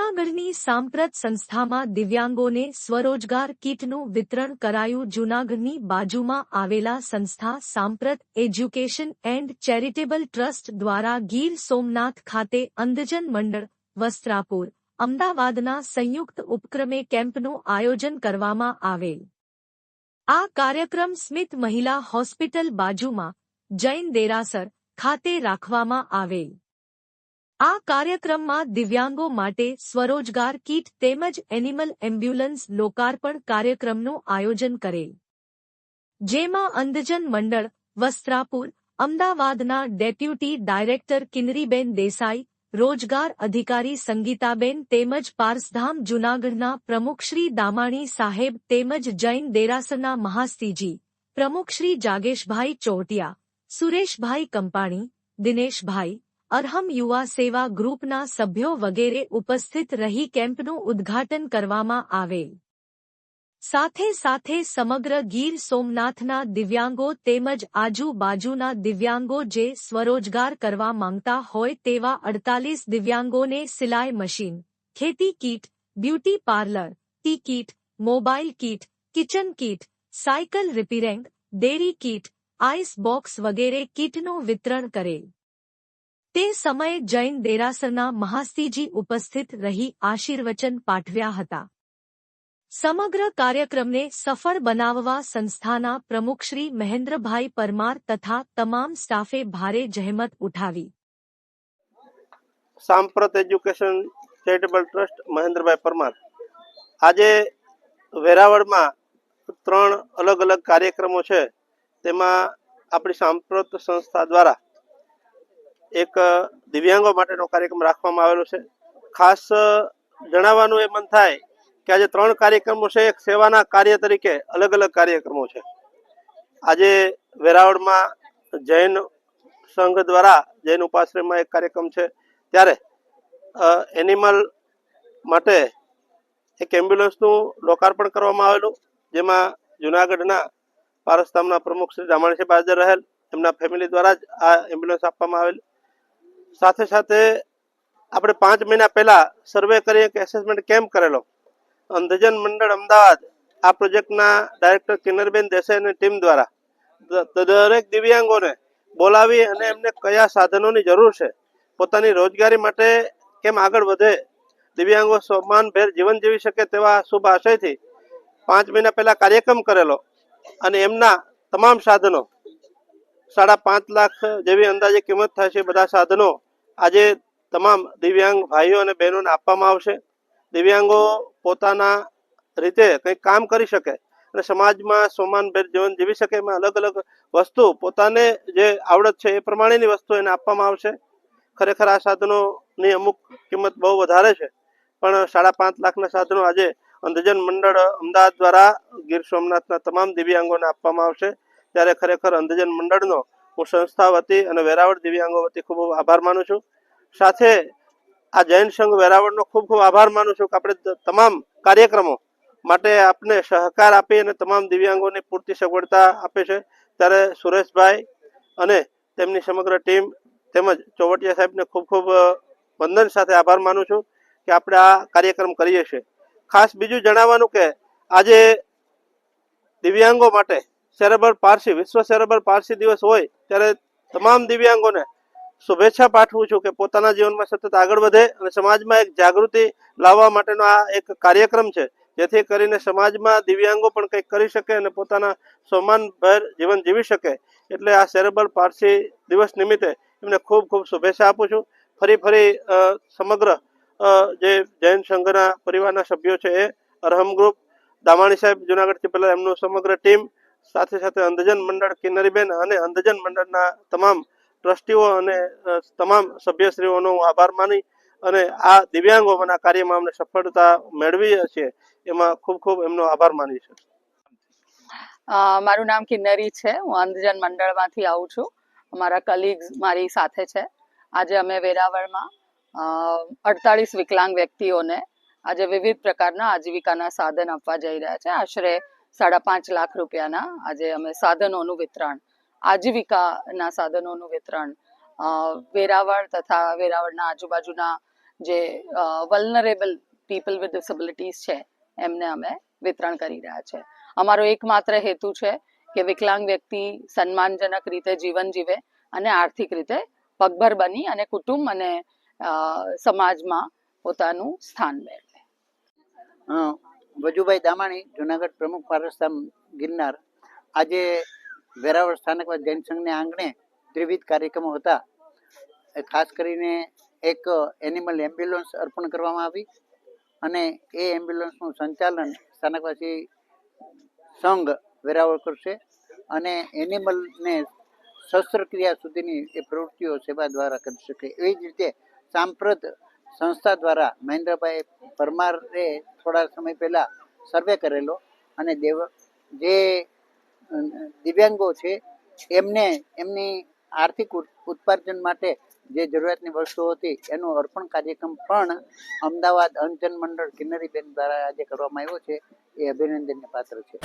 જૂનાગઢની સાંપ્રત સંસ્થામાં દિવ્યાંગોને સ્વરોજગાર કીટનું વિતરણ કરાયું. જૂનાગઢની બાજુમાં આવેલા સંસ્થા સાંપ્રત એજ્યુકેશન એન્ડ ચેરિટેબલ ટ્રસ્ટ દ્વારા ગીર સોમનાથ ખાતે અંધજન મંડળ વસ્ત્રાપુર અમદાવાદના સંયુક્ત ઉપક્રમે કેમ્પનું આયોજન કરવામાં આવેલ. આ કાર્યક્રમ સ્મિત મહિલા હોસ્પિટલ બાજુમાં જૈન દેરાસર ખાતે રાખવામાં આવેલ. આ કાર્યક્રમમાં દિવ્યાંગો માટે સ્વરોજગાર કીટ તેમજ એનિમલ એમ્બ્યુલન્સ લોકાર્પણ કાર્યક્રમનું આયોજન કરેલ, જેમાં અંધજન મંડળ વસ્ત્રાપુર અમદાવાદના ડેપ્યુટી ડાયરેક્ટર કિન્નરીબેન દેસાઈ, રોજગાર અધિકારી સંગીતાબેન તેમજ પારસધામ જૂનાગઢના પ્રમુખશ્રી દામાણી સાહેબ તેમજ જૈન દેરાસરના મહાસ્તીજી પ્રમુખશ્રી જાગેશભાઈ ચોટિયા, સુરેશભાઈ કંપાણી, દિનેશભાઈ અરહમ યુવા સેવા ગ્રુપના સભ્યો વગેરે ઉપસ્થિત રહી કેમ્પનું ઉદ્ઘાટન કરવામાં આવેલ. સાથે સાથે સમગ્ર ગીર સોમનાથના દિવ્યાંગો તેમજ આજુબાજુના દિવ્યાંગો જે સ્વરોજગાર કરવા માંગતા હોય તેવા 48 દિવ્યાંગોને સિલાઈ મશીન, ખેતી kit, beauty parlour, tea kit, mobile kit, kitchen kit, cycle repairing, dairy kit, ice box વગેરે કીટનું વિતરણ કરેલ. તે સમયે જૈન દેરાસરના મહાસ્તીજી ઉપસ્થિત રહી આશીર્વચન પાઠવ્યા હતા. સમગ્ર કાર્યક્રમને સફળ બનાવવા સંસ્થાના પ્રમુખશ્રી મહેન્દ્રભાઈ પરમાર તથા તમામ સ્ટાફે ભારે જહેમત ઉઠાવી. સાંપ્રત એજ્યુકેશન ચેરિટેબલ ટ્રસ્ટ મહેન્દ્રભાઈ પરમાર આજે વેરાવળમાં 3 અલગ અલગ કાર્યક્રમો છે. તેમાં આપણી સાંપ્રત સંસ્થા દ્વારા એક દિવ્યાંગો માટેનો કાર્યક્રમ રાખવામાં આવેલો છે. ખાસ જણાવવાનું એ મન થાય કે આજે 3 કાર્યક્રમો છે. એક સેવાના કાર્ય તરીકે અલગ અલગ કાર્યક્રમો છે. આજે વેરાવળમાં જૈન સંઘ દ્વારા જૈન ઉપાશ્રયમાં એક કાર્યક્રમ છે. ત્યારે એનિમલ માટે એક એમ્બ્યુલન્સનું લોકાર્પણ કરવામાં આવેલું, જેમાં જૂનાગઢના પારસધામના પ્રમુખ શ્રી દામાણી સાહેબ હાજર રહેલ. એમના ફેમિલી દ્વારા જ આ એમ્બ્યુલન્સ આપવામાં આવેલ. સાથે સાથે આપણે 5 મહિના પહેલા સર્વે કરી એક એસેસમેન્ટ કેમ્પ કરેલો. અંધજન મંડળ અમદાવાદ આ પ્રોજેક્ટના ડાયરેક્ટર કિન્નરીબેન દેસાઈની ટીમ દ્વારા દરેક દિવ્યાંગોને બોલાવી અને એમને કયા સાધનોની જરૂર છે, પોતાની રોજગારી માટે કેમ આગળ વધે, દિવ્યાંગો સન્માનભેર જીવન જીવી શકે તેવા શુભ આશયથી 5 મહિના પહેલા કાર્યક્રમ કરેલો. અને એમના તમામ સાધનો 5.5 લાખ જેવી અંદાજે કિંમત થાય છે. બધા સાધનો આજે તમામ દિવ્યાંગ ભાઈઓ અને બહેનોને આપવામાં આવશે. દિવ્યાંગો પોતાના રીતે કંઈક કામ કરી શકે અને સમાજમાં સન્માનભેર જીવન જીવી શકે, એમાં અલગ અલગ વસ્તુ પોતાને જે આવડત છે એ પ્રમાણેની વસ્તુ એને આપવામાં આવશે. ખરેખર આ સાધનોની અમુક કિંમત બહુ વધારે છે, પણ 5.5 લાખના સાધનો આજે અંધજન મંડળ અમદાવાદ દ્વારા ગીર સોમનાથના તમામ દિવ્યાંગોને આપવામાં આવશે. ત્યારે ખરેખર અંધજન મંડળનો હું સંસ્થા વતી અને વેરાવળ દિવ્યાંગો વતી ખૂબ ખૂબ આભાર માનું છું. સાથે આ જૈન સંઘ વેરાવળનો ખૂબ ખૂબ આભાર માનું છું કે આપણે તમામ કાર્યક્રમો માટે આપને સહકાર આપી અને તમામ દિવ્યાંગોને પૂરતી સગવડતા આપે છે. ત્યારે સુરેશભાઈ અને તેમની સમગ્ર ટીમ તેમજ ચોવટિયા સાહેબને ખૂબ ખૂબ વંદન સાથે આભાર માનું છું કે આપણે આ કાર્યક્રમ કરીએ છીએ. ખાસ બીજું જણાવવાનું કે આજે દિવ્યાંગો માટે સેરેબ્રલ પાર્સી વિશ્વ સેરેબ્રલ પાર્સી દિવસ હોય ત્યારે તમામ દિવ્યાંગોને શુભેચ્છા પાઠવું છું કે પોતાના જીવનમાં સતત આગળ વધે અને સમાજમાં એક જાગૃતિ લાવવા માટેનો આ એક કાર્યક્રમ છે, જેથી કરીને સમાજમાં દિવ્યાંગો પણ કંઈક કરી શકે અને પોતાના સન્માનભેર જીવન જીવી શકે. એટલે આ સેરેબ્રલ પાર્સી દિવસ નિમિત્તે એમને ખૂબ ખૂબ શુભેચ્છા આપું છું. ફરી સમગ્ર જે જૈન સંઘના પરિવારના સભ્યો છે એ અરહમ ગ્રુપ, દામાણી સાહેબ જૂનાગઢથી પહેલા એમનું સમગ્ર ટીમ, સાથે સાથે અંધજન મંડળ કિન્નરીબેન અને અંધજન મંડળના તમામ ટ્રસ્ટીઓ અને તમામ સભ્યશ્રીઓનો હું આભાર માની અને આ દિવ્યાંગોના કાર્યમાં અમને સફળતા મેળવી છે એમાં ખૂબ ખૂબ એમનો આભાર માની છે. મારું નામ કિન્નરી છે. હું અંધજન મંડળમાંથી આવું છું. અમારા કલીગ્સ મારી સાથે છે. આજે અમે વેરાવળમાં 48 વિકલાંગ વ્યક્તિઓને આજે વિવિધ પ્રકારના આજીવિકાના સાધન આપવા જઈ રહ્યા છે. આશરે 5.5 લાખ રૂપિયાના આજે અમે સાધનોનું વિતરણ, આજીવિકાના સાધનોનું વિતરણ વેરાવળ તથા વેરાવળના આજુબાજુના જે વલ્નરેબલ પીપલ વિથ ડિસેબિલિટીઝ છે એમને અમે વિતરણ કરી રહ્યા છે. અમારો એકમાત્ર હેતુ છે કે વિકલાંગ વ્યક્તિ સન્માનજનક રીતે જીવન જીવે અને આર્થિક રીતે પગભર બની અને કુટુંબ અને સમાજમાં પોતાનું સ્થાન મેળવે. વજુભાઈ દામાણી, જુનાગઢ પ્રમુખ પારસધામ ગિરનાર. આજે વેરાવળ સ્થાનકવાદ જૈન સંઘને આંગણે ત્રિવિધ કાર્યક્રમો હતા. ખાસ કરીને એક એનિમલ એમ્બ્યુલન્સ અર્પણ કરવામાં આવી અને એ એમ્બ્યુલન્સનું સંચાલન સ્થાનકવાસી સંઘ વેરાવળ કરશે અને એનિમલને શસ્ત્રક્રિયા સુધીની એ પ્રવૃત્તિઓ સેવા દ્વારા કરી શકે. એવી જ રીતે સાંપ્રત સંસ્થા દ્વારા મહેન્દ્રભાઈ પરમારે થોડા સમય પહેલા સર્વે કરેલો અને જે દિવ્યાંગો છે એમને એમની આર્થિક ઉત્પાદન માટે જે જરૂરિયાતની વસ્તુઓ હતી એનું અર્પણ કાર્યક્રમ પણ અમદાવાદ અંજન મંડળ કિન્નરીબેન દ્વારા આજે કરવામાં આવ્યો છે. એ અભિનંદનને પાત્ર છે.